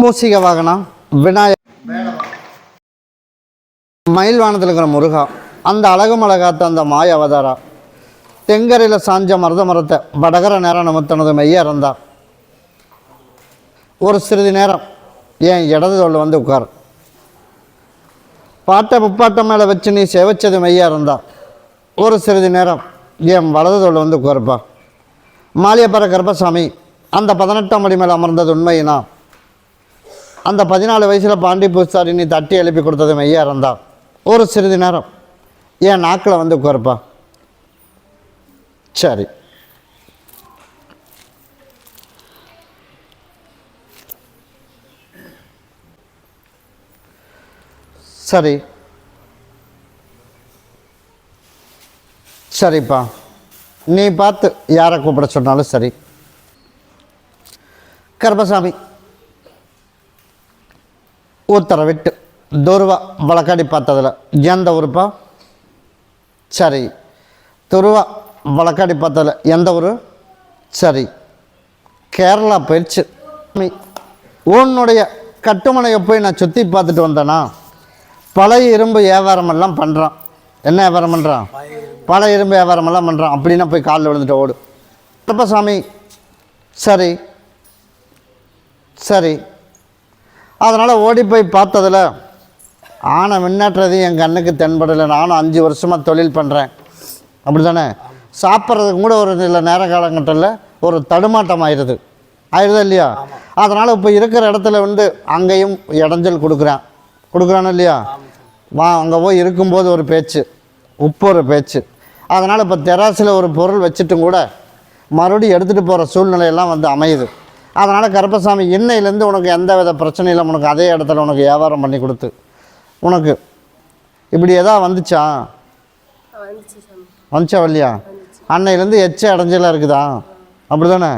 மூசிக வாகனம் விநாயகர், மயில் வானத்தில் இருக்கிற முருகா, அந்த அழகாத்த அந்த மாய அவதாரா, தெங்கரையில் சாஞ்ச மரத்தை வடகர நேரம் நமத்தனது மெய்யா இருந்தார். ஒரு சிறிது நேரம் என் இடது தோளில் வந்து உட்கார். பாட்டை முப்பாட்டம் மேலே வச்சு நீ செவச்சது மெய்யா இருந்தா ஒரு சிறிது நேரம் என் வலது தோளில் வந்து உட்காருப்பா. மாலியப்பற கருப்பசாமி அந்த 18ஆம் அடி மேலே அமர்ந்தது உண்மையினா, அந்த 14 வயசில் பாண்டி பூசாரி நீ தட்டி எழுப்பி கொடுத்தது மெய்யா இருந்தா ஒரு சிறிது நேரம் என் நாக்கில் வந்து உட்காருப்பா. சரி, சரி, சரிப்பா, நீ பார்த்து யாரை கூப்பிட சொன்னாலும் சரி. கருப்பசாமி உத்தரவிட்டு துருவா வழக்காடி பார்த்ததில் எந்த ஊருப்பா? சரி, துருவா வழக்காடி பார்த்ததில் எந்த ஊர்? சரி, கேரளா போயிடுச்சு. உன்னுடைய கட்டுமனையை போய் நான் சுற்றி பார்த்துட்டு வந்தேனா, பழைய இரும்பு வியாபாரமெல்லாம் பண்ணுறான். என்ன வியாபாரம் பண்ணுறான்? பழைய இரும்பு வியாபாரமெல்லாம் பண்ணுறான். அப்படின்னா போய் காலில் விழுந்துட்டு ஓடு. கருப்பசாமி சரி சரி, அதனால் ஓடி போய் பார்த்ததில் ஆனை முன்னேற்றதையும் என் கண்ணுக்கு தென்படலை. நானும் 5 வருஷமாக தொழில் பண்ணுறேன், அப்படி தானே? சாப்பிட்றதுக்கு கூட ஒரு சில நேர காலங்கட்டத்தில் ஒரு தடுமாட்டம் ஆயிடுதா இல்லையா? அதனால் இப்போ இருக்கிற இடத்துல வந்து அங்கேயும் இடைஞ்சல் கொடுக்குறானோ இல்லையா? அங்கே போய் இருக்கும்போது ஒரு பேச்சு, உப்பு ஒரு பேச்சு. அதனால் இப்போ தெராசில் ஒரு பொருள் வச்சுட்டும் கூட மறுபடியும் எடுத்துகிட்டு போகிற சூழ்நிலையெல்லாம் வந்து அமையுது. அதனால் கருப்பசாமி இன்னையிலேருந்து உனக்கு எந்த வித பிரச்சனையில் உனக்கு அதே இடத்துல உனக்கு வியாபாரம் பண்ணி கொடுத்து உனக்கு இப்படி எதாவது வந்துச்சா இல்லையா? அன்னையிலேருந்து எச்ச இடைஞ்சலாக இருக்குதா, அப்படி தானே?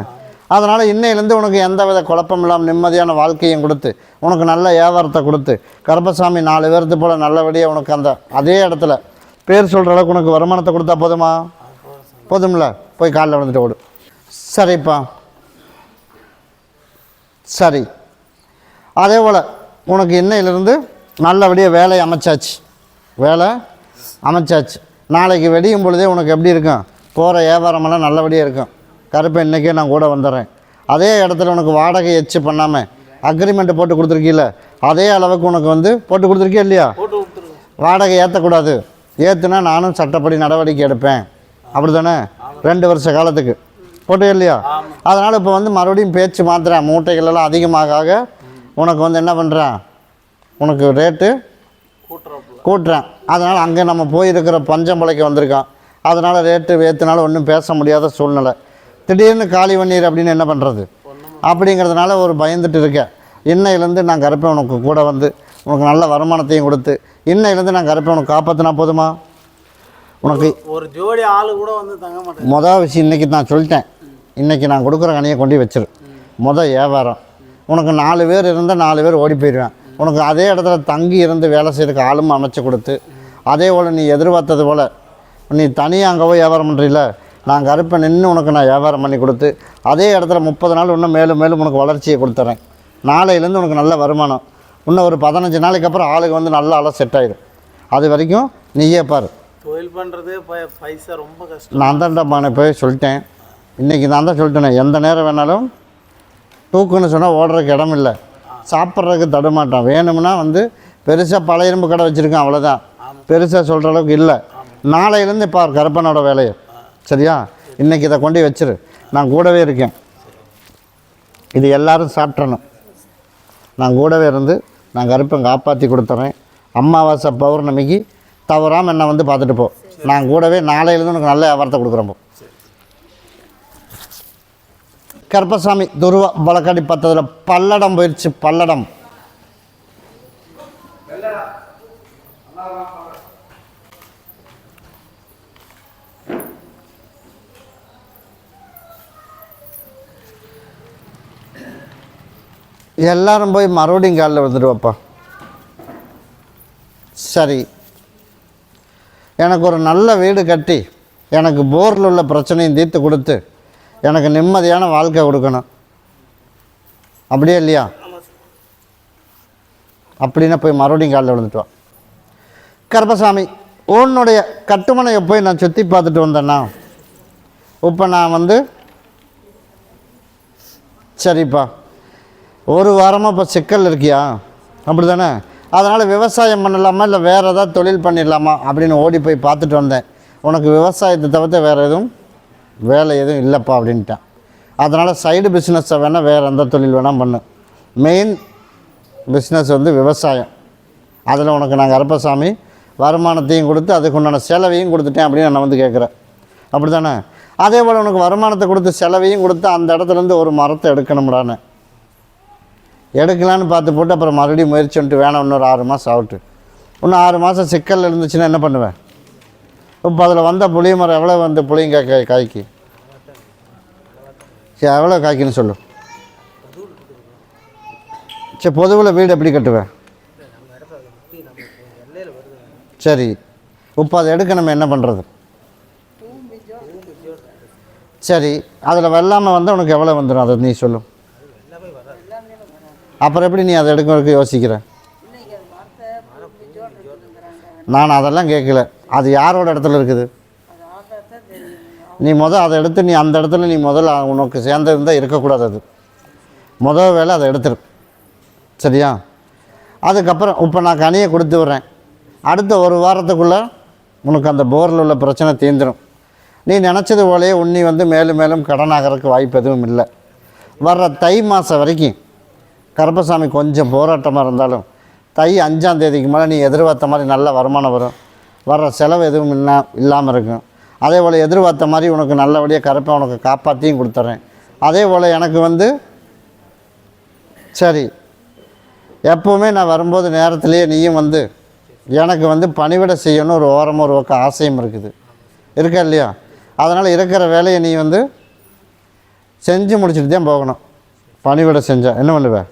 அதனால் இன்னையிலேருந்து உனக்கு எந்த வித குழப்பம் இல்லாமல் நிம்மதியான வாழ்க்கையும் கொடுத்து உனக்கு நல்ல வியாபாரத்தை கொடுத்து கருப்பசாமி 4 பேர்த்து போல் நல்லபடியாக உனக்கு அந்த அதே இடத்துல பேர் சொல்கிற அளவுக்கு உனக்கு வருமானத்தை கொடுத்தா போதும்ல? போய் காலில் விழுந்துட்டு ஓடு. சரிப்பா, சரி. அதே போல் உனக்கு இன்னையிலேருந்து நல்லபடியாக வேலை அமைச்சாச்சு. நாளைக்கு வெடியும் பொழுதே உனக்கு எப்படி இருக்கும்? போகிற வியாபாரமெல்லாம் நல்லபடியாக இருக்கும். கருப்பை இன்றைக்கே நான் கூட வந்துடுறேன். அதே இடத்துல உனக்கு வாடகை எச்சு பண்ணாமல் அக்ரிமெண்ட்டு போட்டு கொடுத்துருக்கீல்ல, அதே அளவுக்கு உனக்கு வந்து போட்டு கொடுத்துருக்கே இல்லையா? வாடகை ஏற்றக்கூடாது, ஏற்றுனா நானும் சட்டப்படி நடவடிக்கை எடுப்பேன், அப்படி தானே? 2 வருஷ காலத்துக்கு போட்டே இல்லையா? அதனால் இப்போ வந்து மறுபடியும் பேச்சு மாற்றுறேன். மூட்டைகளெல்லாம் அதிகமாக உனக்கு வந்து என்ன பண்ணுறேன், உனக்கு ரேட்டு கூட்டுறேன். அதனால் அங்கே நம்ம போயிருக்கிற பஞ்சம்பளைக்கு வந்திருக்கான். அதனால் ரேட்டு ஏற்றுனாலும் ஒன்றும் பேச முடியாத சூழ்நிலை. திடீர்னு காலி பண்ணீர் அப்படின்னு என்ன பண்ணுறது அப்படிங்கிறதுனால ஒரு பயந்துட்டு இருக்கேன். இன்னையிலேருந்து நான் கருப்பை உனக்கு கூட வந்து உனக்கு நல்ல வருமானத்தையும் கொடுத்து இன்னையிலேருந்து நான் கருப்பை உனக்கு காப்பாற்றினா போதுமா? உனக்கு ஒரு ஜோடி ஆள் கூட வந்து தங்க மாட்டேன். மொதல் விஷயம் இன்றைக்கி நான் சொல்லிட்டேன். இன்றைக்கி நான் கொடுக்குற கனியை கொண்டு வச்சிரு. வியாபாரம் உனக்கு 4 பேர் இருந்தால் 4 பேர் ஓடி போயிடுவேன். உனக்கு அதே இடத்துல தங்கி இருந்து வேலை செய்கிறதுக்கு ஆளும் அமைச்சு கொடுத்து அதே போல் நீ எதிர்பார்த்தது போல் நீ தனியாக அங்கே போய் வியாபாரம் பண்ணுறீல, நான் கருப்பை நின்று உனக்கு நான் வியாபாரம் பண்ணி கொடுத்து அதே இடத்துல 30 நாள் இன்னும் மேலும் உனக்கு வளர்ச்சியை கொடுத்துட்றேன். நாளையிலேருந்து உனக்கு நல்ல வருமானம். இன்னும் ஒரு 15 நாளைக்கு அப்புறம் ஆளுக்கு வந்து நல்லா செட் ஆகிடும். அது வரைக்கும் நீயே பாரு. தொழில் பண்ணுறது பைசா ரொம்ப கஷ்டம். நான் தான்டா போய் சொல்லிட்டேன். இன்றைக்கி நான் தான் சொல்லிட்டேனே, எந்த நேரம் வேணாலும் தூக்குன்னு சொன்னால் ஓடுறதுக்கு இடம் இல்லை, சாப்பிட்றதுக்கு தடுமாட்டான். வேணும்னா வந்து பெருசாக பழைய இரும்பு கடை வச்சுருக்கேன், அவ்வளோதான். பெருசாக சொல்கிற அளவுக்கு இல்லை. நாளையிலேருந்து இப்போ கருப்பனோட வேலையை சரியா? இன்றைக்கி இதை கொண்டு வச்சிரு, நான் கூடவே இருக்கேன். இது எல்லோரும் சாப்பிட்றணும். நான் கூடவே இருந்து நான் கருப்பை காப்பாற்றி கொடுத்துட்றேன். அமாவாசை பௌர்ணமிக்கு தவறாமல் என்னை வந்து பார்த்துட்டு போ. நான் கூடவே நாளையிலேருந்து உனக்கு நல்ல வியாபாரத்தை கொடுக்குறேன். கருப்பசாமி துருவா வழக்காடி பார்த்ததில் பல்லடம் போயிடுச்சு. பல்லடம் எல்லாரும் போய் மறுபடியும் காலில் வந்துடுவாப்பா. சரி, எனக்கு ஒரு நல்ல வீடு கட்டி எனக்கு போரில் உள்ள பிரச்சனையும் தீர்த்து கொடுத்து எனக்கு நிம்மதியான வாழ்க்கை கொடுக்கணும், அப்படியே இல்லையா? அப்படின்னா போய் மறுபடியும் காலில் விழுந்துட்டு வா. கருப்பசாமி, உன்னுடைய கட்டுமனையை போய் நான் சுற்றி பார்த்துட்டு வந்தேன்னா, இப்போ நான் வந்து சரிப்பா ஒரு வாரமாக இப்போ சிக்கல் இருக்கியா, அப்படி தானே? அதனால் விவசாயம் பண்ணலாமா இல்லை வேறு ஏதாவது தொழில் பண்ணிடலாமா அப்படின்னு ஓடி போய் பார்த்துட்டு வந்தேன். உனக்கு விவசாயத்தை தவிர்த்து வேறு எதுவும் வேலை எதுவும் இல்லைப்பா அப்படின்ட்டான். அதனால் சைடு பிஸ்னஸை வேணால் வேறு எந்த தொழில் வேணால் பண்ணு. மெயின் பிஸ்னஸ் வந்து விவசாயம். அதில் உனக்கு நான் கருப்பசாமி வருமானத்தையும் கொடுத்து அதுக்கு உண்டான செலவையும் கொடுத்துட்டேன் அப்படின்னு நான் வந்து கேட்குறேன். அப்படி தானே? அதே போல் உனக்கு வருமானத்தை கொடுத்து செலவையும் கொடுத்து அந்த இடத்துலேருந்து ஒரு மரத்தை எடுக்கணும்டான்னு எடுக்கலான்னு பார்த்து போட்டு அப்புறம் மறுபடியும் முயற்சி பண்ணிட்டு வேணாம் இன்னொரு 6 மாதம் ஆகட்டு. இன்னும் 6 மாதம் சிக்கல் இருந்துச்சுன்னா என்ன பண்ணுவேன்? இப்போ அதில் வந்த புளிய மரம் எவ்வளோ வந்து புளியங்காய் காய்க்கு சரி எவ்வளோ காய்க்குன்னு சொல்லு. சரி பொதுவில் வீடு எப்படி கட்டுவேன்? சரி இப்போ அதை எடுக்க நம்ம என்ன பண்ணுறது? சரி அதில் வெள்ளாமல் வந்து உனக்கு எவ்வளோ வந்துடும் அதை நீ சொல்லு. அப்புறம் எப்படி நீ அதை எடுக்கிறதுக்கு யோசிக்கிற? நான் அதெல்லாம் கேட்கல. அது யாரோட இடத்துல இருக்குது? நீ அதை எடுத்து நீ அந்த இடத்துல நீ முதல்ல உனக்கு சேர்ந்திருந்தால் இருக்கக்கூடாது. அது முதல் வேலை அதை எடுத்துரு. சரியா? அதுக்கப்புறம் இப்போ நான் கனியை கொடுத்து விட்றேன். அடுத்த ஒரு வாரத்துக்குள்ளே உனக்கு அந்த போரில் உள்ள பிரச்சனை தீர்ந்துடும். நீ நினச்சது போலேயே உன்னி வந்து மேலும் மேலும் கடன் ஆகிறதுக்கு வாய்ப்பு எதுவும் இல்லை. வர்ற தை மாதம் வரைக்கும் கருப்பசாமி கொஞ்சம் போராட்டமாக இருந்தாலும் தை 5ஆம் தேதிக்கு மேலே நீ எதிர்பார்த்த மாதிரி நல்ல வருமானம் வரும். வர்ற செலவு எதுவும் இல்லாமல் இருக்கும். அதே போல் எதிர்பார்த்த மாதிரி உனக்கு நல்லபடியாக கருப்பை உனக்கு காப்பாற்றியும் கொடுத்துட்றேன். அதே போல் எனக்கு வந்து சரி எப்போவுமே நான் வரும்போது நேரத்துலேயே நீயும் வந்து எனக்கு வந்து பணிவிடை செய்யணும் ஒரு ஓரமாக ஒரு பக்கம் ஆசையும் இருக்குது இருக்கா இல்லையா? அதனால் இருக்கிற வேலையை நீ வந்து செஞ்சு முடிச்சுட்டு தான் போகணும். பணிவிடை செஞ்சால் என்ன பண்ணுவேன்?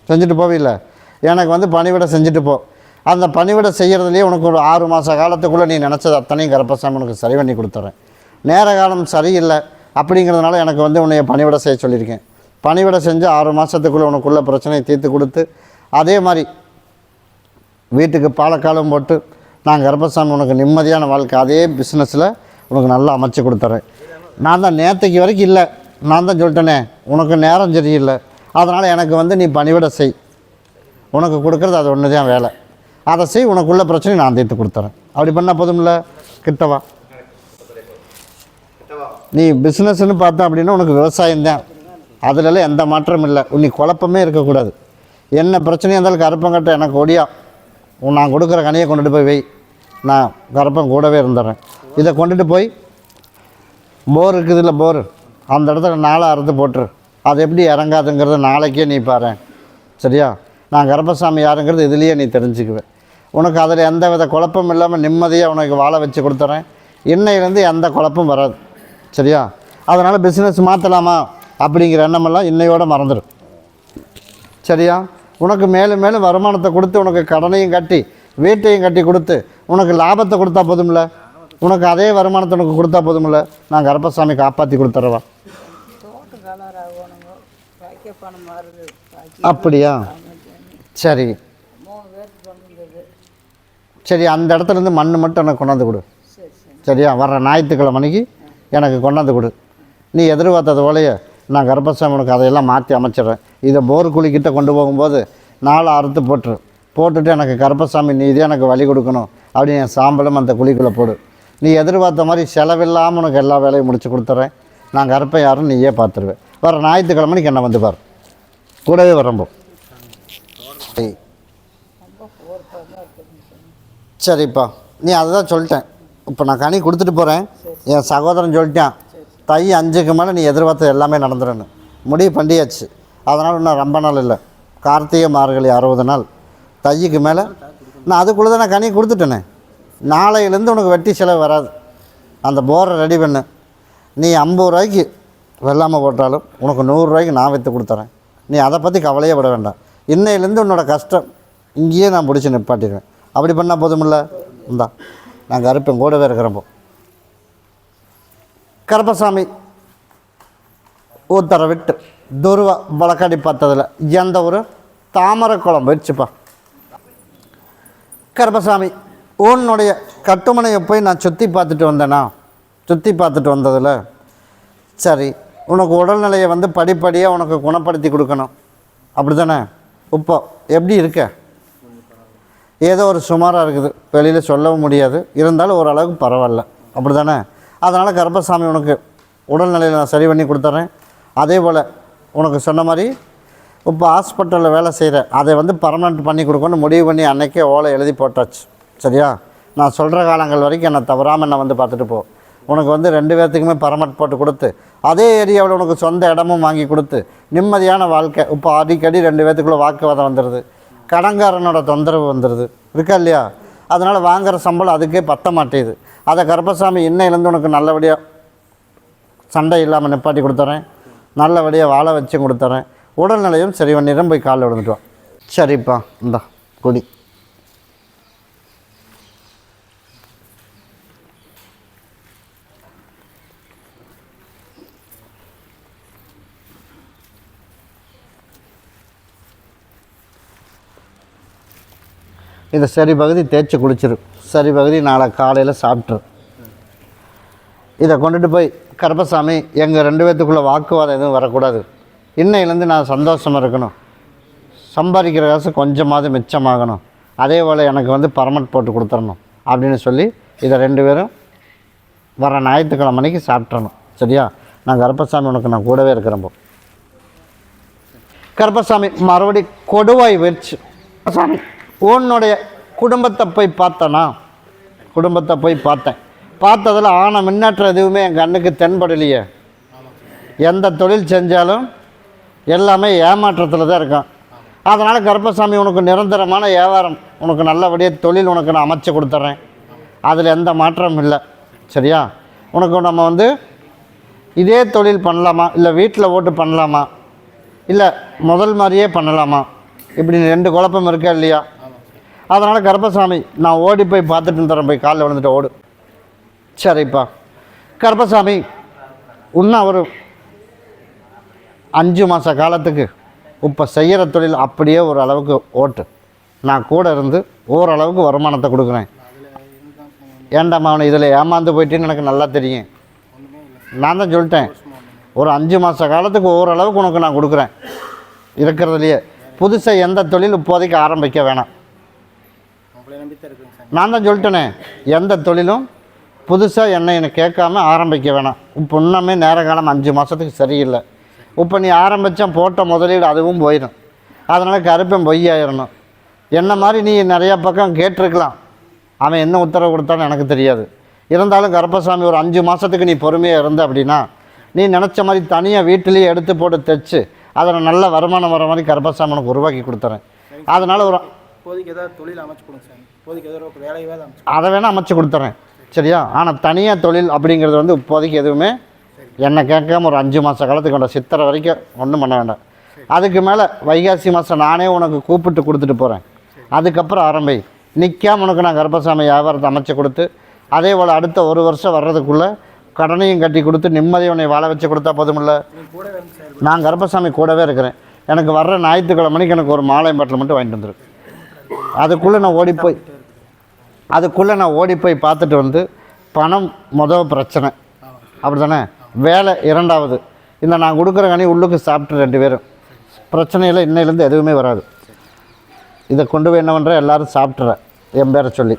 செஞ்சுட்டு போவில்லை? எனக்கு வந்து பணிவிடை செஞ்சுட்டு போ. அந்த பணிவிடை செய்கிறதுலேயே உனக்கு ஒரு 6 மாத காலத்துக்குள்ளே நீ நினச்சது அத்தனையும் கருப்பசாமி உனக்கு சரி பண்ணி கொடுத்துட்றேன். நேர காலம் சரியில்லை அப்படிங்கிறதுனால எனக்கு வந்து உன்னைய பணிவிடை செய்ய சொல்லியிருக்கேன். பணிவிடை செஞ்சு 6 மாதத்துக்குள்ளே உனக்குள்ள பிரச்சனையை தீர்த்து கொடுத்து அதே மாதிரி வீட்டுக்கு பாலக்காலம் போட்டு நான் கருப்பசாமி உனக்கு நிம்மதியான வாழ்க்கை அதே பிஸ்னஸில் உனக்கு நல்லா அமைச்சு கொடுத்துட்றேன். நான் தான் நேற்றுக்கு வரைக்கும் இல்லை, நான் தான் சொல்லிட்டேனே உனக்கு நேரம் சரியில்லை, அதனால் எனக்கு வந்து நீ பணிவிடை செய். உனக்கு கொடுக்குறது அது ஒன்று தான் வேலை, அதை செய். உனக்குள்ள பிரச்சனை நான் தீர்த்து கொடுத்துறேன். அப்படி பண்ணால் போதும்ல? கிட்டவா நீ பிஸ்னஸ்ன்னு பார்த்தா அப்படின்னா உனக்கு விவசாயம்தான். அதுலலாம் எந்த மாற்றமும் இல்லை. நீ குழப்பமே இருக்கக்கூடாது. என்ன பிரச்சனையாக இருந்தாலும் கருப்பங்கிட்ட எனக்கு ஒடியா நான் கொடுக்குற கனியை கொண்டுட்டு போய் வை, நான் கருப்பம் கூடவே இருந்துடுறேன். இதை கொண்டுட்டு போய் போர் இருக்குது இல்லை போர் அந்த இடத்துல 4 அறுத்து போட்டுரு. அது எப்படி இறங்காதுங்கிறத நாளைக்கே நீ பாரு. சரியா? நான் கருப்பசாமி யாருங்கிறது இதுலேயே நீ தெரிஞ்சுக்குவேன். உனக்கு அதில் எந்த வித குழப்பம் இல்லாமல் நிம்மதியாக உனக்கு வாழ வச்சு கொடுத்துறேன். இன்னையிலேருந்து எந்த குழப்பம் வராது. சரியா? அதனால் பிஸ்னஸ் மாற்றலாமா அப்படிங்கிற எண்ணமெல்லாம் இன்னையோடு மறந்துடும். சரியா? உனக்கு மேலும் மேலும் வருமானத்தை கொடுத்து உனக்கு கடனையும் கட்டி வீட்டையும் கட்டி கொடுத்து உனக்கு லாபத்தை கொடுத்தா போதும்ல? உனக்கு அதே வருமானத்தை உனக்கு கொடுத்தா போதும்ல? நான் கருப்பசாமி காப்பாற்றி கொடுத்துறவா. அப்படியா? சரி சரி அந்த இடத்துலேருந்து மண் மட்டும் எனக்கு கொண்டாந்து கொடு. சரியா? வர்ற ஞாயிற்றுக்கிழமை மணிக்கு எனக்கு கொண்டாந்து கொடு. நீ எதிர்பார்த்தது போலையே நான் கருப்பசாமி உனக்கு அதையெல்லாம் மாற்றி அமைச்சிட்றேன். இதை போர் குழிக்கிட்ட கொண்டு போகும்போது 4 அறுத்து போட்டுட்டு எனக்கு கருப்பசாமி நீ இதே எனக்கு வழி கொடுக்கணும் அப்படின்னு என் சாம்பலும் அந்த குழிக்குள்ளே போடு. நீ எதிர்பார்த்த மாதிரி செலவில்லாமல் உனக்கு எல்லா வேலையும் முடித்து கொடுத்துட்றேன். நான் கருப்பை யாரும் நீயே பார்த்துருவேன். வர ஞாயிற்றுக்கிழமை மணிக்கு என்ன வந்து பாரு, கூடவே வரம்போ. சரிப்பா, நீ அதை தான் சொல்லிட்டேன். இப்போ நான் கனி கொடுத்துட்டு போகிறேன். என் சகோதரன் சொல்லிட்டான் தை 5க்கு மேலே நீ எதிர்பார்த்தது எல்லாமே நடந்துடணும். முடிவு பண்ணியாச்சு. அதனால் இன்னும் ரொம்ப நாள் இல்லை, கார்த்திகை மார்கழி 60 நாள். தைக்கு மேலே நான் அதுக்குள்ளே தான் நான் கனி கொடுத்துட்டேனே. நாளையிலேருந்து உனக்கு வெட்டி செலவு வராது. அந்த போரை ரெடி பண்ணு. நீ 50 ரூபாய்க்கு வெள்ளாமல் போட்டாலும் உனக்கு 100 ரூபாய்க்கு நான் விற்று கொடுத்துறேன். நீ அதை பற்றி கவலையே பட வேண்டாம். இன்னையிலேருந்து உன்னோட கஷ்டம் இங்கேயே நான் பிடிச்சி நிப்பாட்டிடுவேன். அப்படி பண்ணால் போதுமில்ல? இந்தா நான் கருப்பேன் கூடவே இருக்கிறப்போ. கருப்பசாமி உத்தரவிட்டு துருவா வழக்காடி பார்த்ததில் எந்த ஒரு தாமரை குளம் போயிடுச்சுப்பா. கருப்பசாமி, உன்னுடைய கட்டுமனையை போய் நான் சுற்றி பார்த்துட்டு வந்தேனா? சுற்றி பார்த்துட்டு வந்ததில் சரி, உனக்கு உடல்நிலையை வந்து படிப்படியாக உனக்கு குணப்படுத்தி கொடுக்கணும், அப்படி தானே? இப்போ எப்படி இருக்க? ஏதோ ஒரு சுமாராக இருக்குது, வெளியில் சொல்லவும் முடியாது, இருந்தாலும் ஓரளவுக்கு பரவாயில்ல, அப்படி தானே? அதனால் கருப்பசாமி உனக்கு உடல்நிலையில் நான் சரி பண்ணி கொடுத்துட்றேன். அதே போல் உனக்கு சொன்ன மாதிரி இப்போ ஹாஸ்பிட்டலில் வேலை செய்கிற அதை வந்து பர்மனெண்ட் பண்ணி கொடுக்கணும்னு முடிவு பண்ணி அன்றைக்கே ஓலை எழுதி போட்டாச்சு. சரியா? நான் சொல்கிற காலங்கள் வரைக்கும் என்னை தவறாமல் என்னை வந்து பார்த்துட்டு போ. உனக்கு வந்து 2 பேர்த்துக்குமே பர்மனெண்ட் போட்டு கொடுத்து அதே ஏரியாவில் உனக்கு சொந்த இடமும் வாங்கி கொடுத்து நிம்மதியான வாழ்க்கை. இப்போ அடிக்கடி 2 பேர்த்துக்குள்ளே வாக்குவாதம் வந்துடுது, கடன்காரனோட தொந்தரவு வந்துடுது, இருக்கா இல்லையா? அதனால் வாங்குகிற சம்பளம் அதுக்கே பத்த மாட்டேது. அதை கருப்பசாமி இன்னையிலேருந்து உனக்கு நல்லபடியாக சண்டை இல்லாமல் நிப்பாட்டி கொடுத்துறேன், நல்லபடியாக வாழ வச்சு கொடுத்துறேன். உடல்நிலையும் சரி பண்ணிடுறேன். போய் காலில் விழுந்துட்டுவான். சரிப்பா, இந்தா குடி. இதை சரி பகுதி தேய்ச்சி குளிச்சிரு, சரி பகுதி நாளை காலையில் சாப்பிட்ரு. இதை கொண்டுட்டு போய் கருப்பசாமி, எங்கள் 2 பேர்த்துக்குள்ளே வாக்குவாதம் எதுவும் வரக்கூடாது, இன்னையிலேருந்து நான் சந்தோஷமாக இருக்கணும், சம்பாதிக்கிற காசு கொஞ்சமாவது மிச்சமாகணும், அதே போல் எனக்கு வந்து பர்மனெண்ட் போட்டு கொடுத்துடணும் அப்படின்னு சொல்லி இதை 2 பேரும் வர ஞாயிற்றுக்கிழமை அன்னைக்கு சாப்பிட்றணும். சரியா? நான் கருப்பசாமி உனக்கு நான் கூடவே இருக்கிறப்போ. கருப்பசாமி மறுபடி கொடுவாய் வச்சு, சாமி உன்னுடைய குடும்பத்தை போய் பார்த்தேனா? குடும்பத்தை போய் பார்த்ததில் ஆன முன்னேற்றம் எதுவுமே என் கண்ணுக்கு தென்படலையே. எந்த தொழில் செஞ்சாலும் எல்லாமே ஏமாற்றத்தில் தான் இருக்கான். அதனால் கருப்பசாமி உனக்கு நிரந்தரமான வியாபாரம், உனக்கு நல்லபடியாக தொழில் உனக்கு நான் அமைச்சு கொடுத்துட்றேன். அதில் எந்த மாற்றமும் இல்லை. சரியா? உனக்கு நம்ம வந்து இதே தொழில் பண்ணலாமா, இல்லை வீட்டில் ஓட்டு பண்ணலாமா, இல்லை முதல் மாதிரியே பண்ணலாமா, இப்படி 2 குழப்பம் இருக்கா இல்லையா? அதனால் கருப்பசாமி நான் ஓடி போய் பார்த்துட்டு தரேன். போய் காலில் விழுந்துட்டு ஓடு. சரிப்பா. கருப்பசாமி இன்னும் ஒரு 5 மாத காலத்துக்கு இப்போ செய்கிற தொழில் அப்படியே ஒரு அளவுக்கு ஓட்டு, நான் கூட இருந்து ஓரளவுக்கு வருமானத்தை கொடுக்குறேன். ஏண்டாம்மா அவனை இதில் ஏமாந்து போயிட்டேன்னு எனக்கு நல்லா தெரியும். நான் தான் சொல்லிட்டேன், ஒரு 5 மாத காலத்துக்கு ஓரளவுக்கு உனக்கு நான் கொடுக்குறேன். இருக்கிறதுலையே புதுசாக எந்த தொழில் இப்போதைக்கு ஆரம்பிக்க வேணாம். நான் தான் சொல்லிட்டேனே, எந்த தொழிலும் புதுசாக என்னை கேட்காம ஆரம்பிக்க வேணாம். இப்போ இன்னமே நேர காலம் 5 மாதத்துக்கு சரியில்லை. இப்போ நீ ஆரம்பித்தா போட்ட முதலீடு அதுவும் போயிடும். அதனால் கருப்பன் பொய்யாயிடணும். என்ன மாதிரி நீ நிறையா பக்கம் கேட்டிருக்கலாம், அவன் என்ன உத்தரவு கொடுத்தான்னு எனக்கு தெரியாது. இருந்தாலும் கருப்பசாமி ஒரு 5 மாதத்துக்கு நீ பொறுமையாக இருந்த அப்படின்னா நீ நினச்ச மாதிரி தனியாக வீட்டிலேயே எடுத்து போட்டு தைச்சு அதில் நல்ல வருமானம் வர மாதிரி கருப்பசாமி உனக்கு உருவாக்கி கொடுத்துறேன். அதனால் ஒரு இப்போதைக்கு ஏதாவது தொழில் அமைச்சு கொடுங்க சார். இப்போதைக்கு ஏதோ ஒரு வேலையாவது அமைச்சு அதை வேணால் அமைச்சு கொடுத்துறேன். சரியா? ஆனால் தனியாக தொழில் அப்படிங்கிறது வந்து இப்போதைக்கு எதுவுமே என்னை கேட்காம ஒரு 5 மாத காலத்துக்கு கொண்ட சித்திரை வரைக்கும் ஒன்றும் பண்ண வேண்டாம். அதுக்கு மேலே வைகாசி மாதம் நானே உனக்கு கூப்பிட்டு கொடுத்துட்டு போகிறேன். அதுக்கப்புறம் ஆரம்பி நிற்காம உனக்கு நான் கருப்பசாமி வியாபாரத்தை அமைச்சு கொடுத்து அதே போல் அடுத்த 1 வருஷம் வர்றதுக்குள்ளே கடனையும் கட்டி கொடுத்து நிம்மதியை உன்னை வாழ வச்சு கொடுத்தா போதுமில்ல. நான் கருப்பசாமி கூடவே இருக்கிறேன். எனக்கு வர்ற ஞாயிற்றுக்கிழமை மணிக்கு எனக்கு ஒரு மாலை பாட்டில் மட்டும் வாங்கிட்டு வந்துடும். அதுக்குள்ளே நான் ஓடி போய் பார்த்துட்டு வந்து பணம் முதல் பிரச்சனை, அப்படி தானே? வேலை 2வது. இந்த நான் கொடுக்குற கனி உள்ளுக்கு சாப்பிட்டு 2 பேரும் பிரச்சனையில் இன்னையிலேருந்து எதுவுமே வராது. இதை கொண்டு போய் என்ன பண்ணுறேன், எல்லோரும் சாப்பிட்றேன் என் பேரை சொல்லி.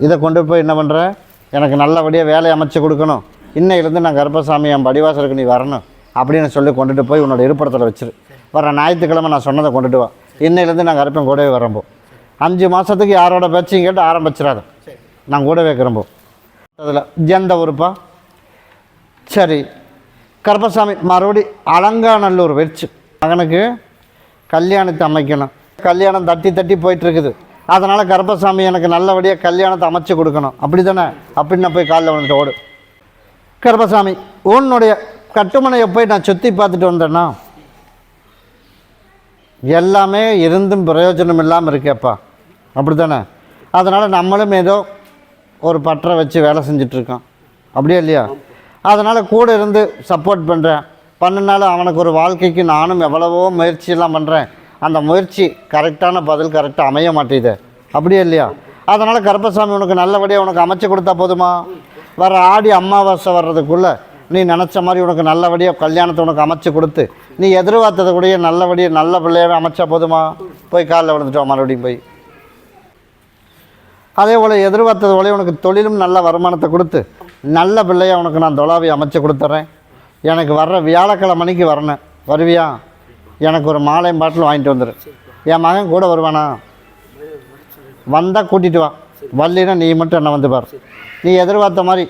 இதை கொண்டு போய் என்ன பண்ணுறேன், எனக்கு நல்லபடியாக வேலையை அமைச்சு கொடுக்கணும், இன்னையிலேருந்து நான் கருப்பசாமி என் படிவாசலுக்கு நீ வரணும் அப்படின்னு சொல்லி கொண்டுட்டு போய் உன்னோட இருப்பிடத்தில் வச்சிரு. வர ஞாயிற்றுக்கிழமை நான் சொன்னதை கொண்டுட்டு வா. இன்னையிலேருந்து நான் கருப்பன் கூடவே வரம்போ. 5 மாதத்துக்கு யாரோட பேச்சையும் கேட்டு ஆரம்பிச்சிடாத, நான் கூட வைக்கிறம்போ. அதில் எந்த ஊருப்பா? சரி. கருப்பசாமி மறுபடி அலங்காநல்லூர் வச்சு மகனுக்கு கல்யாணத்தை அமைக்கணும். கல்யாணம் தட்டி போயிட்டுருக்குது. அதனால் கருப்பசாமி எனக்கு நல்லபடியாக கல்யாணத்தை அமைச்சு கொடுக்கணும், அப்படி தானே? அப்படின்னு நான் போய் காலில் வந்துட்டு ஓடு. கருப்பசாமி உன்னுடைய கட்டுமனையை போய் நான் சுற்றி பார்த்துட்டு வந்தேன்னா எல்லாமே இருந்தும் பிரயோஜனம் இல்லாமல் இருக்கேப்பா, அப்படி தானே? அதனால் நம்மளும் ஏதோ ஒரு பற்றை வச்சு வேலை செஞ்சிட்ருக்கோம், அப்படியே இல்லையா? அதனால் கூட இருந்து சப்போர்ட் பண்ணுறேன். பண்ணினாலும் அவனுக்கு ஒரு வாழ்க்கைக்கு நானும் எவ்வளவோ முயற்சியெல்லாம் பண்ணுறேன். அந்த முயற்சி கரெக்டான பதில் கரெக்டாக அமைய மாட்டேங்குது. அப்படியே இல்லையா? அதனால் கருப்பசாமி உனக்கு நல்லபடியாக உனக்கு அமைச்சு கொடுத்தா போதுமா? வர ஆடி அமாவாசை வர்றதுக்குள்ளே நீ நினச்ச மாதிரி உனக்கு நல்லபடியாக கல்யாணத்தை உனக்கு அமைச்சு கொடுத்து நீ எதிர்பார்த்ததை கூடயே நல்லபடியாக நல்ல பிள்ளையாவே அமைச்சா போதுமா? போய் காலில் விழுந்துட்டோம் மறுபடியும் போய். அதே போல் எதிர்பார்த்தது போல உனக்கு தொழிலும் நல்ல வருமானத்தை கொடுத்து நல்ல பிள்ளையாக உனக்கு நான் தொலாவி அமைச்சு கொடுத்துட்றேன். எனக்கு வர்ற வியாழக்கிழமைக்கு வரணும், வருவியா? எனக்கு ஒரு மாலையும் பாட்டில் வாங்கிட்டு வந்துடு. என் மகன் கூட வருவானா? வந்தால் கூட்டிகிட்டு வா, வரலினா நீ மட்டும் என்ன வந்து பார். நீ எதிர்பார்த்த மாதிரி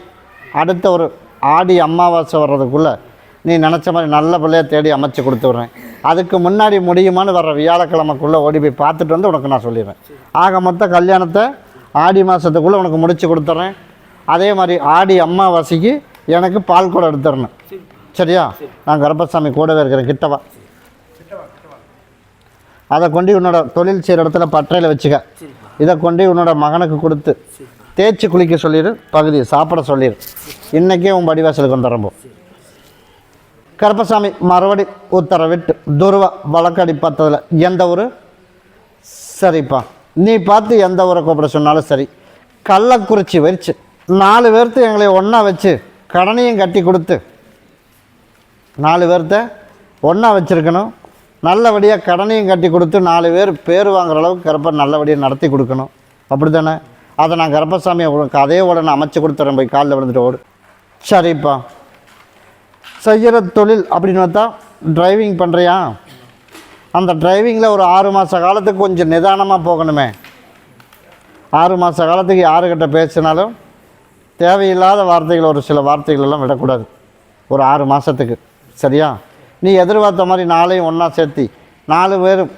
அடுத்த ஒரு ஆடி அமாவாசை வர்றதுக்குள்ளே நீ நினச்ச மாதிரி நல்ல பிள்ளையை தேடி அமைச்சு கொடுத்துட்றேன். அதுக்கு முன்னாடி முடியுமான்னு வர்ற வியாழக்கிழமைக்குள்ளே ஓடி போய் பார்த்துட்டு வந்து உனக்கு நான் சொல்லிடுறேன். ஆக மொத்த கல்யாணத்தை ஆடி மாதத்துக்குள்ளே உனக்கு முடித்து கொடுத்துட்றேன். அதே மாதிரி ஆடி அமாவாசைக்கு எனக்கு பால் கூட எடுத்துடணும், சரியா? நான் கருப்பசாமி கூடவே இருக்கிறேன், கிட்டவா. அதை கொண்டு உன்னோட தொழில் செய்கிற இடத்துல பற்றையில் வச்சுக்க. இதை கொண்டு உன்னோட மகனுக்கு கொடுத்து தேய்ச்சி குளிக்க சொல்லிடு, பகுதியை சாப்பிட சொல்லிடு. இன்றைக்கே உன் படிவாசலுக்கு வந்துடுறப்போ கருப்பசாமி மறுபடி உத்தரவிட்டு துருவா வழக்கடி பார்த்ததில் எந்த ஊர்? சரிப்பா, நீ பார்த்து எந்த ஊரை கூப்பிட சொன்னாலும் சரி. கள்ளக்குறிச்சி வச்சு 4 பேர்த்து எங்களை ஒன்றா வச்சு கடனையும் கட்டி கொடுத்து 4 பேர்த்த ஒன்றா வச்சுருக்கணும். நல்லபடியாக கடனையும் கட்டி கொடுத்து 4 பேர் பேர் வாங்குற அளவுக்கு கருப்பை நல்லபடியாக நடத்தி கொடுக்கணும். அப்படி தானே? அதை நான் கருப்பசாமியை உனக்கு அதே உடனே அமைச்சு கொடுத்துறேன், போய் காலில் விழுந்துட்டு ஓடு. சரிப்பா. செய்கிற தொழில் அப்படின்னு பார்த்தா டிரைவிங் பண்ணுறியா? அந்த டிரைவிங்கில் ஒரு 6 மாத காலத்துக்கு கொஞ்சம் நிதானமாக போகணுமே. 6 மாத காலத்துக்கு யாருக்கிட்ட பேசினாலும் தேவையில்லாத வார்த்தைகள், ஒரு சில வார்த்தைகளெல்லாம் விடக்கூடாது ஒரு 6 மாதத்துக்கு, சரியா? நீ எதிர்பார்த்த மாதிரி 4ஐயும் ஒன்றா சேர்த்தி 4 பேரும்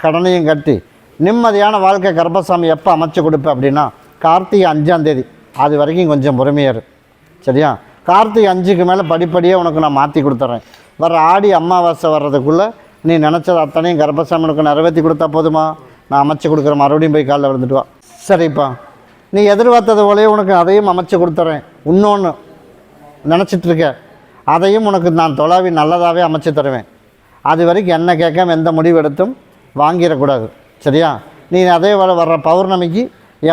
கடனையும் கட்டி நிம்மதியான வாழ்க்கை கருப்பசாமி எப்போ அமைச்சு கொடுப்பேன் அப்படின்னா கார்த்திகை 5ஆம் தேதி. அது வரைக்கும் கொஞ்சம் பொறுமையாரு, சரியா? கார்த்திகை 5க்கு மேலே படிப்படியாக உனக்கு நான் மாற்றி கொடுத்துட்றேன். வர ஆடி அமாவாசை வர்றதுக்குள்ளே நீ நினச்சது அத்தனையும் கருப்பசாமி உனக்கு நிறைவேற்றி கொடுத்தா போதுமா? நான் அமைச்சு கொடுக்குற, மறுபடியும் போய் காலில் விழுந்துட்டு வா. சரிப்பா, நீ எதிர்பார்த்தது போலயே உனக்கு அதையும் அமைச்சு கொடுத்துட்றேன். இன்னொன்று நினச்சிட்ருக்க, அதையும் உனக்கு நான் தொலாவி நல்லதாகவே அமைச்சு தருவேன். அது வரைக்கும் என்ன கேட்காம எந்த முடிவு எடுத்தும் வாங்கிடக்கூடாது, சரியா? நீ அதே வர்ற பௌர்ணமிக்கு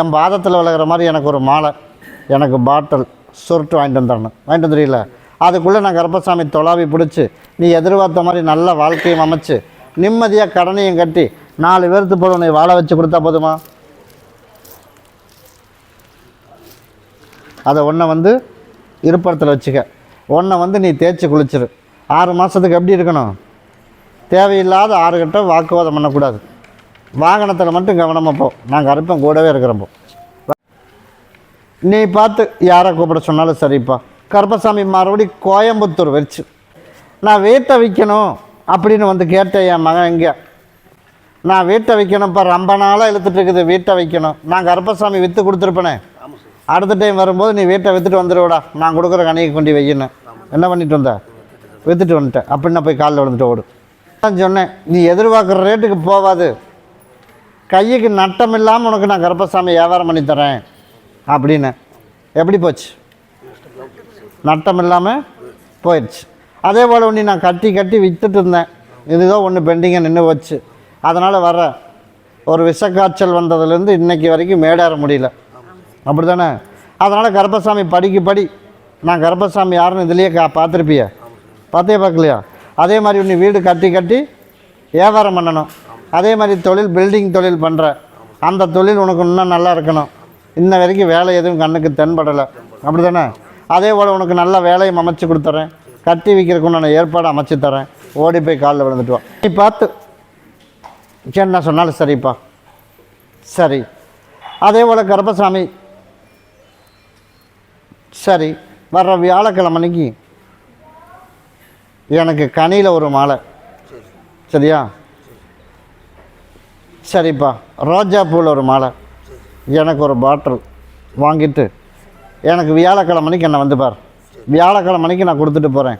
என் பாதத்தில் விலகிற மாதிரி எனக்கு ஒரு மாலை, எனக்கு பாட்டில் சுருட்டு வாங்கிட்டு வந்துடணும். வாங்கிட்டு வந்துடுறீல? அதுக்குள்ளே நான் கருப்பசாமி தொலாவி பிடிச்சி நீ எதிர்பார்த்த மாதிரி நல்ல வாழ்க்கையும் அமைச்சு நிம்மதியாக கடனையும் கட்டி 4 பேர்த்து போல உன்னை வாழ வச்சு கொடுத்தா போதுமா? அதை ஒன்றை இருப்படத்தில் வச்சுக்க. ஒன்றை நீ தேய்ச்சி குளிச்சிரு. 6 மாதத்துக்கு எப்படி இருக்கணும்? தேவையில்லாத 6 கிட்ட வாக்குவாதம் பண்ணக்கூடாது. வாகனத்தில் மட்டும் கவனமாக போ. நான் கருப்பன் கூடவே இருக்கிறப்போ நீ பார்த்து யாரை கூப்பிட சொன்னாலும் சரிப்பா. கருப்பசாமி மறுபடி கோயம்புத்தூர் வச்சு நான் வீட்டை விற்கணும் அப்படின்னு கேட்டேன். என் மகன் எங்கே? நான் வீட்டை விற்கணும்ப்பா, ரொம்ப நாளாக இழுத்துட்டு இருக்குது, வீட்டை விற்கணும். நான் கருப்பசாமி விற்று கொடுத்துருப்பேனே, அடுத்த டைம் வரும்போது நீ வீட்டை விற்றுட்டு வந்துடுவிடா, நான் கொடுக்குற கணிக்கு கொண்டு வைக்கணும். என்ன பண்ணிட்டு வந்த? விற்றுட்டு வந்துட்டேன் அப்படின்னு போய் காலில் விழுந்துட்டு ஓடு. நான் சொன்னேன், நீ எதிர்பார்க்குற ரேட்டுக்கு போகாது, கையுக்கு நட்டம் இல்லாமல் உனக்கு நான் கருப்பசாமி வியாபாரம் பண்ணித்தரேன் அப்படின்னு. எப்படி போச்சு? நட்டம் இல்லாமல் போயிடுச்சு. அதே போல் ஒன்று நான் கட்டி விற்றுட்டு இருந்தேன், இதுதான் ஒன்று பெண்டிங்கை நின்று போச்சு. அதனால் வர ஒரு விஷக்காய்ச்சல் வந்ததுலேருந்து இன்றைக்கி வரைக்கும் மேடேற முடியல, அப்படி தானே? அதனால் கருப்பசாமி படி நான் கருப்பசாமி யாருன்னு இதுலேயே பார்த்துருப்பிய, பார்த்தே பார்க்கலையா? அதே மாதிரி நீ வீடு கட்டி வியாபாரம் பண்ணணும். அதே மாதிரி தொழில், பில்டிங் தொழில் பண்ணுற அந்த தொழில் உனக்கு இன்னும் நல்லா இருக்கணும். இன்ன வரைக்கும் வேலை எதுவும் கண்ணுக்கு தென்படலை, அப்படி தானே? அதே போல் உனக்கு நல்ல வேலையும் அமைச்சு கொடுத்துட்றேன். கட்டி விற்கிறதுக்கு நான் ஏற்பாடு அமைச்சு தரேன். ஓடி போய் காலில் விழுந்துட்டு வா. நீ பார்த்து என்ன சொன்னாலும் சரிப்பா. சரி. அதே போல் கருப்பசாமி சரி, வர்ற வியாழக்கிழமைக்கு எனக்கு கனியில் ஒரு மாலை, சரியா? சரிப்பா. ரோஜா பூவில் ஒரு மாலை, எனக்கு ஒரு பாட்டில் வாங்கிட்டு எனக்கு வியாழக்கிழமைக்கு என்னை வந்து பார். வியாழக்கிழமைக்கு நான் கொடுத்துட்டு போகிறேன்.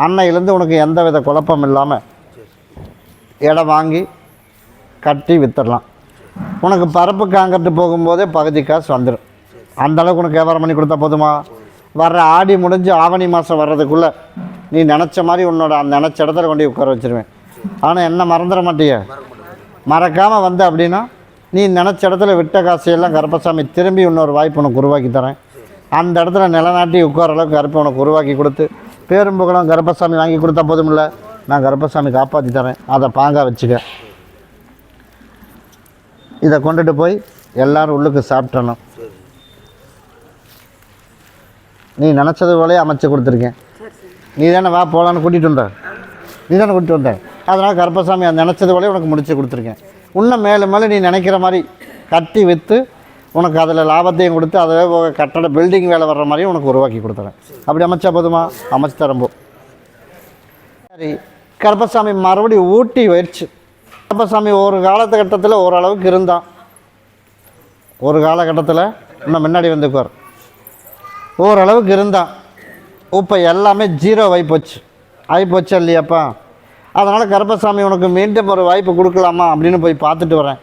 அன்னையிலேருந்து உனக்கு எந்த வித குழப்பம் இல்லாமல் இடம் வாங்கி கட்டி விற்றுடலாம். உனக்கு பரப்பு காங்கிட்டு போகும்போதே பகுதி காசு வந்துடும். அந்தளவுக்கு உனக்கு வியாபாரம் பண்ணி கொடுத்தா போதுமா? வர்ற ஆடி முடிஞ்சு ஆவணி மாதம் வர்றதுக்குள்ளே நீ நினச்ச மாதிரி உன்னோட அந்த நினச்ச இடத்துல கொண்டு உட்கார வச்சுருவேன். ஆனால் என்ன மறந்துட மாட்டிய? மறக்காமல் வந்து அப்படின்னா நீ நினச்ச இடத்துல விட்ட காசையெல்லாம் கருப்பசாமி திரும்பி இன்னொரு வாய்ப்பு உனக்கு உருவாக்கி தரேன். அந்த இடத்துல நிலநாட்டி உட்கார அளவுக்கு கருப்பை உனக்கு உருவாக்கி கொடுத்து பேரும் புகழும் கருப்பசாமி வாங்கி கொடுத்தா போதுமில்ல. நான் கருப்பசாமி காப்பாற்றி தரேன். அதை பாங்கா வச்சுக்க. இதை கொண்டுட்டு போய் எல்லோரும் உள்ளுக்கு சாப்பிட்றணும். நீ நினச்சது போலே அமைச்சு கொடுத்துருக்கேன். நீ தானே வா போகலான்னு கூட்டிகிட்டு வந்த. நீ தானே கூட்டிகிட்டு வந்த. அதனால் கருப்பசாமி அந்த நினச்சது போலே உனக்கு முடிச்சு கொடுத்துருக்கேன். இன்னும் மேலும் மேலே நீ நினைக்கிற மாதிரி கட்டி விற்று உனக்கு அதில் லாபத்தையும் கொடுத்து அதே போக கட்டட பில்டிங் வேலை வர்ற மாதிரியும் உனக்கு உருவாக்கி கொடுத்துறேன். அப்படி அமைச்சா போதுமா? அமைச்சு தரம்போ. சரி, கருப்பசாமி மறுபடியும் ஊட்டி போயிடுச்சு. கருப்பசாமி ஒரு காலகட்டத்தில் ஓரளவுக்கு இருந்தான். ஒரு காலகட்டத்தில் இன்னும் முன்னாடி வந்துக்குவார். ஓரளவுக்கு இருந்தான். இப்போ எல்லாமே ஜீரோ ஆகிப்போச்சு இல்லையாப்பா? அதனால் கருப்பசாமி உனக்கு மீண்டும் ஒரு வாய்ப்பு கொடுக்கலாமா அப்படின்னு போய் பார்த்துட்டு வரேன்.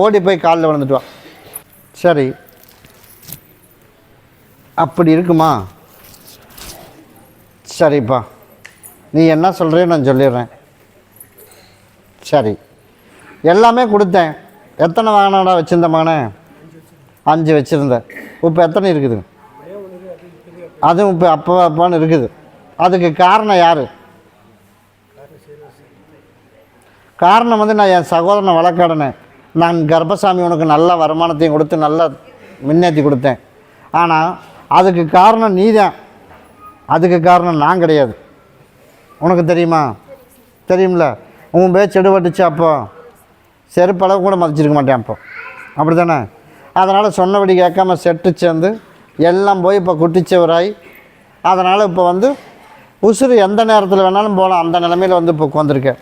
ஓடி போய் காலில் விழுந்துட்டு வா. சரி, அப்படி இருக்குமா? சரிப்பா, நீ என்ன சொல்கிறியோ நான் சொல்லிடுறேன். சரி, எல்லாமே கொடுத்தேன். எத்தனை வாங்கினடா வச்சுருந்த மகனே? 5 வச்சுருந்தேன். இப்போ எத்தனை இருக்குது? அதுவும் இப்போ அப்பான்னு இருக்குது. அதுக்கு காரணம் யார்? காரணம் வந்து நான் என் சகோதரனை வளர்க்காடனேன். நான் கர்ப்பசாமி உனக்கு நல்ல வருமானத்தையும் கொடுத்து நல்லா முன்னேற்றி கொடுத்தேன். ஆனால் அதுக்கு காரணம் நீ தான். அதுக்கு காரணம் நான் கிடையாது. உனக்கு தெரியுமா? தெரியும்ல. உன் பேச்சு எடுபட்டுச்சு. அப்போ செருப்பளவு கூட மதிச்சிருக்க மாட்டேன். அப்போ அப்படி தானே? அதனால் சொன்னபடி கேட்காம செட்டு சேர்ந்து எல்லாம் போய் இப்போ குட்டிச்சவராய், அதனால் இப்போ வந்து உசுறு எந்த நேரத்தில் வேணாலும் போகலாம். அந்த நிலைமையில் வந்து இப்போ உட்காந்துருக்கேன்.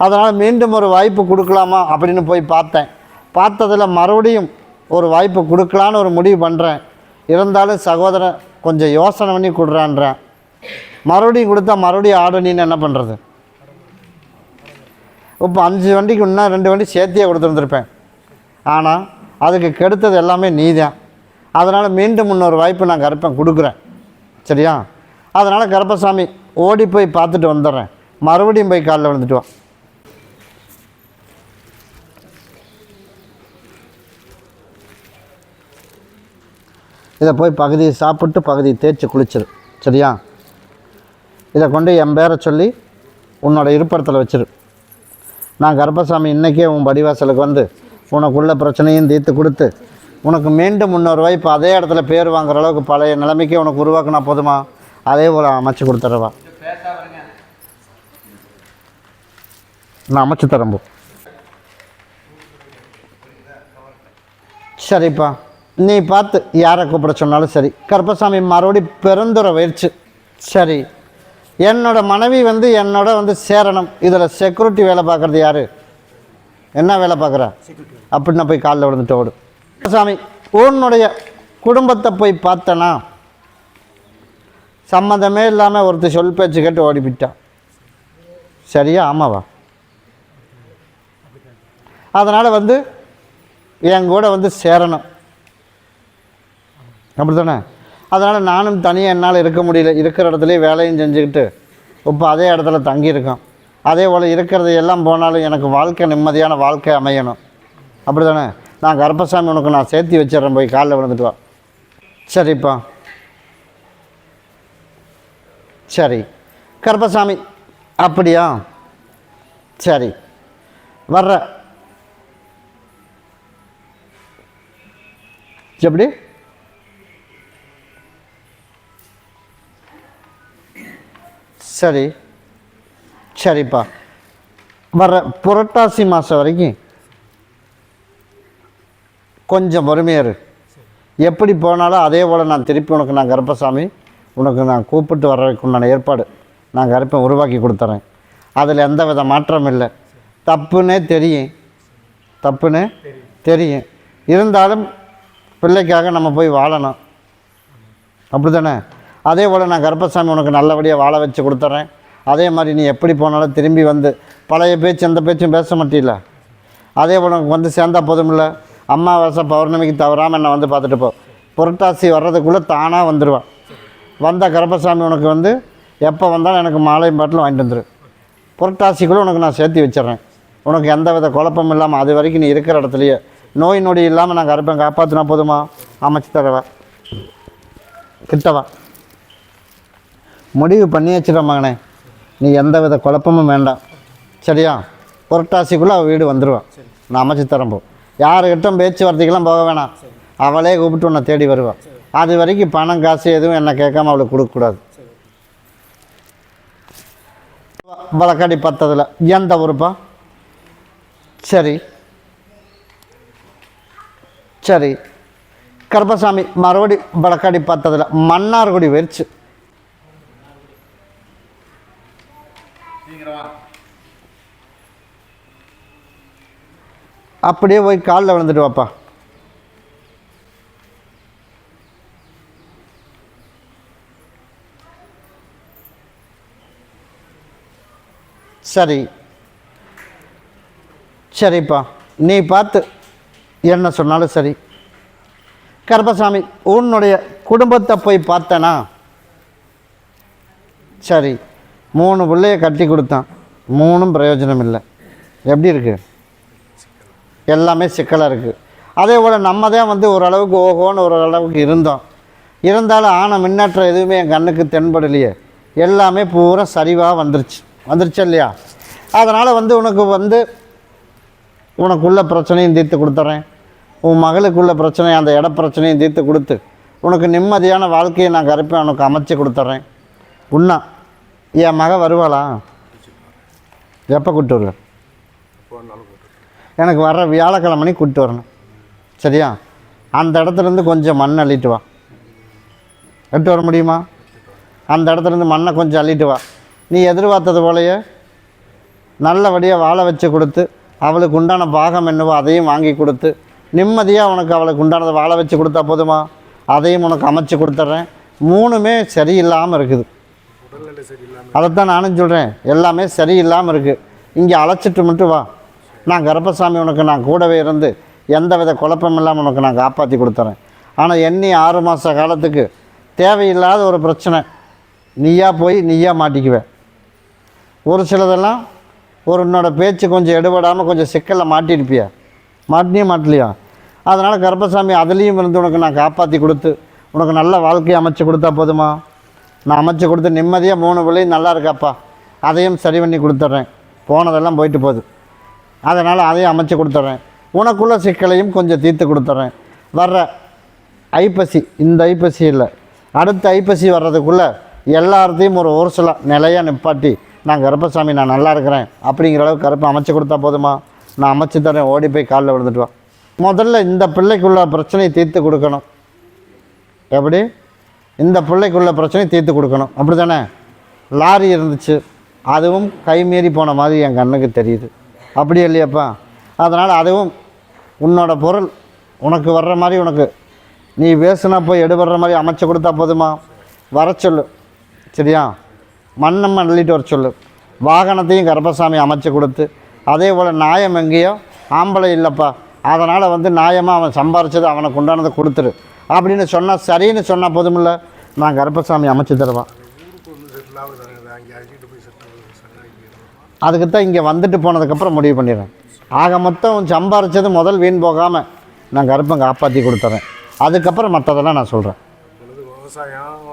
அதனால் மீண்டும் ஒரு வாய்ப்பு கொடுக்கலாமா அப்படின்னு போய் பார்த்தேன். பார்த்ததில் மறுபடியும் ஒரு வாய்ப்பு கொடுக்கலான்னு ஒரு முடிவு பண்ணுறேன். இருந்தாலும் சகோதரன் கொஞ்சம் யோசனை பண்ணி கொடுறான்றேன். மறுபடியும் கொடுத்தா மறுபடியும் ஆடணின்னு என்ன பண்ணுறது? இப்போ 5 வண்டிக்கு இன்னும் 2 வண்டி சேர்த்தியே கொடுத்துருந்துருப்பேன். ஆனால் அதுக்கு கெடுத்தது எல்லாமே நீ தான். அதனால் மீண்டும் இன்னொரு வாய்ப்பு நான் கருப்பேன் கொடுக்குறேன். சரியா? அதனால் கருப்பசாமி ஓடி போய் பார்த்துட்டு வந்துடுறேன். மறுபடியும் போய் காலில் விழுந்துட்டு வா. இதை போய் பகுதியை சாப்பிட்டு பகுதியை தேய்ச்சி குளிச்சிரு. சரியா? இதை கொண்டு என் பேரை சொல்லி உன்னோட இருப்பிடத்தில் வச்சிரு. நான் கருப்பசாமி இன்றைக்கே உன் படிவாசலுக்கு வந்து உனக்குள்ள பிரச்சனையும் தீர்த்து கொடுத்து உனக்கு மீண்டும் இன்னொரு வாய்ப்பு அதே இடத்துல பேர் வாங்குற அளவுக்கு பழைய நிலைமைக்கே உனக்கு உருவாக்குனா போதுமா? அதே போல் அமைச்சு கொடுத்துறவா. நான் அமைச்சு தரம்போ. சரிப்பா, நீ பார்த்து யாரை கூப்பிட சொன்னாலும் சரி. கருப்பசாமி மறுபடி பெருந்துரை வயிற்று. சரி, என்னோட மனைவி வந்து என்னோட வந்து சேரணும். இதில் செக்யூரிட்டி வேலை பார்க்குறது யார்? என்ன வேலை பார்க்குறா அப்படின்னு போய் காலில் விழுந்துட்டு ஓடு. கருப்பசாமி உன்னுடைய குடும்பத்தை போய் பார்த்தனா சம்மந்தமே இல்லாமல் ஒருத்தர் சொல் பேச்சு கேட்டு ஓடிப்பிட்டான். சரியா? ஆமாவா? அதனால் வந்து என் கூட வந்து சேரணும். அப்படி தானே? அதனால் நானும் தனியாக என்னால் இருக்க முடியல. இருக்கிற இடத்துலையே வேலையும் செஞ்சுக்கிட்டு இப்போ அதே இடத்துல தங்கியிருக்கோம். அதே போல் இருக்கிறது எல்லாம் போனாலும் எனக்கு வாழ்க்கை நிம்மதியான வாழ்க்கை அமையணும். அப்படி தானே? நான் கருப்பசாமி உனக்கு நான் சேர்த்து வச்சிடறேன். போய் காலில் விழுந்துட்டு வா. சரிப்பா. சரி கருப்பசாமி, அப்படியா? சரி, வர்ற. எப்படி? சரி, சரிப்பா. வர்ற புரட்டாசி மாதம் வரைக்கும் கொஞ்சம் பொறுமையாரு. எப்படி போனாலும் அதே போல் நான் திருப்பி உனக்கு நான் கருப்பசாமி உனக்கு நான் கூப்பிட்டு வர்றதுக்கு உண்டான ஏற்பாடு நான் கருப்பை உருவாக்கி கொடுத்துறேன். அதில் எந்த வித மாற்றம் இல்லை. தப்புன்னே தெரியும், தப்புன்னு தெரியும். இருந்தாலும் பிள்ளைக்காக நம்ம போய் வாழணும். அப்படி தானே? அதே போல் நான் கருப்பசாமி உனக்கு நல்லபடியாக வாழ வச்சு கொடுத்துட்றேன். அதே மாதிரி நீ எப்படி போனாலும் திரும்பி வந்து பழைய பேச்சு எந்த பேச்சும் பேச மாட்டில்ல. அதே போல் உனக்கு வந்து சேர்ந்தா போதுமில்ல. அமாவாசை பௌர்ணமிக்கு தவறாமல் என்னை வந்து பார்த்துட்டு போ. புரட்டாசி வர்றதுக்குள்ளே தானாக வந்துடுவான். வந்த கருப்பசாமி உனக்கு வந்து எப்போ வந்தாலும் எனக்கு மாலையும் பாட்டிலும் வாங்கிட்டு வந்துடு. புரட்டாசிக்குள்ளே உனக்கு நான் சேர்த்து வச்சிட்றேன். உனக்கு எந்த வித குழப்பம் இல்லாமல் அது வரைக்கும் நீ இருக்கிற இடத்துலையே நோய் நொடி இல்லாமல் நான் கருப்பேன் காப்பாற்றினா போதுமா? அமைச்சு தரவா, கிட்டவா. முடிவு பண்ணி வச்சுட்ட மகனே, நீ எந்த வித குழப்பமும் வேண்டாம், சரியா? புரட்டாசிக்குள்ளே அவள் வீடு வந்துடுவான். நான் அமைச்சு தரம்போ. யாருக்கிட்டும் பேச்சுவார்த்தைக்கெல்லாம் போக வேணாம், அவளே கூப்பிட்டு உன்னை தேடி வருவாள். அது வரைக்கும் பணம் காசு எதுவும் என்ன கேட்காம அவளுக்கு கொடுக்கக்கூடாது. வழக்காடி பத்ததில் எந்த ஊருப்பா? சரி சரி. கருப்பசாமி மறுபடி வழக்காடி பத்ததில் மன்னார்குடி வெறிச்சு. அப்படியே போய் காலில் விழுந்துட்டு வாப்பா. சரி சரிப்பா, நீ பார்த்து என்ன சொன்னாலும் சரி. கருப்பசாமி, உன்னுடைய குடும்பத்தை போய் பார்த்தனா? சரி, 3 பிள்ளைய கட்டி கொடுத்தான், 3ம் பிரயோஜனம் இல்லை. எப்படி இருக்குது? எல்லாமே சிக்கலாக இருக்குது. அதே போல் நம்ம தான் வந்து ஓரளவுக்கு ஓஹோன்னு ஓரளவுக்கு இருந்தாலும் ஆன முன்னேற்றம் எதுவுமே என் கண்ணுக்கு தென்படலையே. எல்லாமே பூரா சரிவாக வந்துருச்சு இல்லையா? அதனால் வந்து உனக்குள்ள பிரச்சனையும் தீர்த்து கொடுத்துட்றேன். உன் மகளுக்குள்ள பிரச்சனை, அந்த இட பிரச்சனையும் தீர்த்து கொடுத்து உனக்கு நிம்மதியான வாழ்க்கையை நான் கருப்பேன் உனக்கு அமைச்சு கொடுத்துட்றேன். உண்ணா என் மக வருவாளா? எப்போ கூப்பிட்டு வருவேன்? எனக்கு வர்ற வியாழக்கிழமணி கூப்பிட்டு வரணும், சரியா? அந்த இடத்துலேருந்து கொஞ்சம் மண் அள்ளிட்டு வா. எடுத்து வர முடியுமா? அந்த இடத்துலேருந்து மண்ணை கொஞ்சம் அள்ளிட்டு வா. நீ எதிர்பார்த்தது போலையே நல்லபடியாக வாழ வச்சு கொடுத்து அவளுக்கு உண்டான பாகம் என்னவோ அதையும் வாங்கி கொடுத்து நிம்மதியாக உனக்கு அவளுக்கு உண்டானதை வாழ வச்சு கொடுத்தா போதுமா? அதையும் உனக்கு அமைச்சு கொடுத்துட்றேன். 3மே சரியில்லாமல் இருக்குது. அதைத்தான் நானும் சொல்கிறேன், எல்லாமே சரியில்லாமல் இருக்குது. இங்கே அழைச்சிட்டு மட்டும் வா. நான் கருப்பசாமி உனக்கு நான் கூடவே இருந்து எந்த வித குழப்பம் இல்லாமல் உனக்கு நான் காப்பாற்றி கொடுத்துறேன். ஆனால் எண்ணி 6 மாத காலத்துக்கு தேவையில்லாத ஒரு பிரச்சனை நீயா போய் நீயா மாட்டிக்குவேன். ஒரு சிலதெல்லாம் உன்னோட பேச்சு கொஞ்சம் எடுபடாமல் கொஞ்சம் சிக்கலில் மாட்டியிருப்பியா? மாட்டலையா? அதனால் கருப்பசாமி அதுலேயும் இருந்து உனக்கு நான் காப்பாற்றி கொடுத்து உனக்கு நல்ல வாழ்க்கையை அமைச்சு கொடுத்தா போதுமா? நான் அமைச்சு கொடுத்து நிம்மதியாக 3 பிள்ளையும் நல்லா இருக்காப்பா, அதையும் சரி பண்ணி கொடுத்துட்றேன். போனதெல்லாம் போயிட்டு போகுது, அதனால் அதையும் அமைச்சு கொடுத்துட்றேன். உனக்குள்ள சிக்கலையும் கொஞ்சம் தீர்த்து கொடுத்துட்றேன். வர்ற ஐப்பசி, இந்த ஐப்பசி இல்லை, அடுத்த ஐப்பசி வர்றதுக்குள்ளே எல்லாத்தையும் ஒரு சில நிலையாக நிப்பாட்டி நான் கருப்பசாமி நான் நல்லா இருக்கிறேன் அப்படிங்கிற அளவுக்கு கருப்பை அமைச்சு கொடுத்தா போதுமா? நான் அமைச்சு தரேன், ஓடி போய் காலில் விழுந்துட்டு வா. முதல்ல இந்த பிள்ளைக்குள்ள பிரச்சனையை தீர்த்து கொடுக்கணும். எப்படி? இந்த பிள்ளைக்குள்ள பிரச்சனையை தீர்த்து கொடுக்கணும், அப்படி தானே? லாரி இருந்துச்சு, அதுவும் கைமீறி போன மாதிரி என் கண்ணுக்கு தெரியுது, அப்படி இல்லையாப்பா? அதனால் அதுவும் உன்னோட பொருள் உனக்கு வர்ற மாதிரி உனக்கு நீ பேசுனா போய் எடுபடுற மாதிரி அமைச்சு கொடுத்தா போதுமா? வர சொல்லு, சரியா? மண்ணம் அள்ளிட்டு வர சொல்லு. வாகனத்தையும் கருப்பசாமி அமைச்சு கொடுத்து, அதே போல் நியாயம் எங்கேயோ ஆம்பளை இல்லைப்பா, அதனால் வந்து நியாயமாக அவன் சம்பாரிச்சது அவனுக்கு உண்டானதை கொடுத்துரு அப்படின்னு சொன்னால் சரின்னு சொன்னால் போதுமில்ல, நான் கருப்பசாமி அமைச்சு தருவான். அதுக்கு தான் இங்கே வந்துட்டு போனதுக்கப்புறம் முடிவு பண்ணிடுறேன். ஆக மொத்தம் சம்பாரித்தது முதல் வீண் போகாமல் நான் கருப்பம் காப்பாற்றி கொடுத்துறேன். அதுக்கப்புறம் மற்றதெல்லாம் நான் சொல்கிறேன். விவசாயம்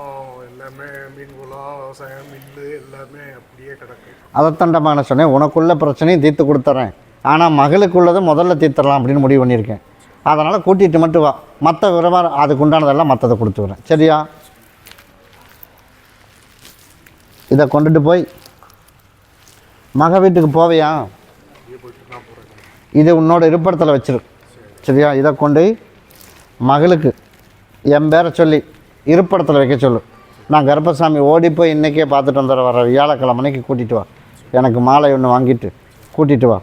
எல்லாமே, மீன் குளம், விவசாயம், மில்லு எல்லாமே அப்படியே கிடக்கு. அதைத்தாண்டமா நான் சொன்னேன், உனக்குள்ள பிரச்சனையும் தீர்த்து கொடுத்துட்றேன், ஆனால் மகளுக்குள்ளதை முதல்ல தீர்த்துடலாம் அப்படின்னு முடிவு பண்ணியிருக்கேன். அதனால் கூட்டிகிட்டு மட்டும் வா, மற்ற விவரமாக அதுக்கு உண்டானதெல்லாம் மற்றதை கொடுத்துக்கிறேன், சரியா? இதை கொண்டுட்டு போய் மக வீட்டுக்கு போவையா? இது உன்னோட இருப்பிடத்தில் வச்சிரு, சரியா? இதை கொண்டு மகளுக்கு என் பேரை சொல்லி இருப்பிடத்தில் வைக்க சொல்லு. நான் கருப்பசாமி ஓடி போய் இன்றைக்கே பார்த்துட்டு வந்துடுற, வர வியாழக்கிழமைக்கு கூட்டிகிட்டு வா. எனக்கு மாலை ஒன்று வாங்கிட்டு கூட்டிகிட்டு வா.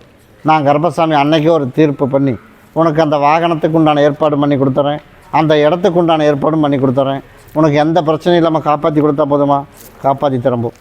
நான் கருப்பசாமி அன்னைக்கே ஒரு தீர்ப்பு பண்ணி உனக்கு அந்த வாகனத்துக்கு உண்டான ஏற்பாடு பண்ணி கொடுத்துட்றேன், அந்த இடத்துக்கு உண்டான ஏற்பாடும் பண்ணி கொடுத்துட்றேன். உனக்கு எந்த பிரச்சனையும் இல்லாமல் காப்பாற்றி கொடுத்தா போதுமா? காப்பாற்றி தரம்போ.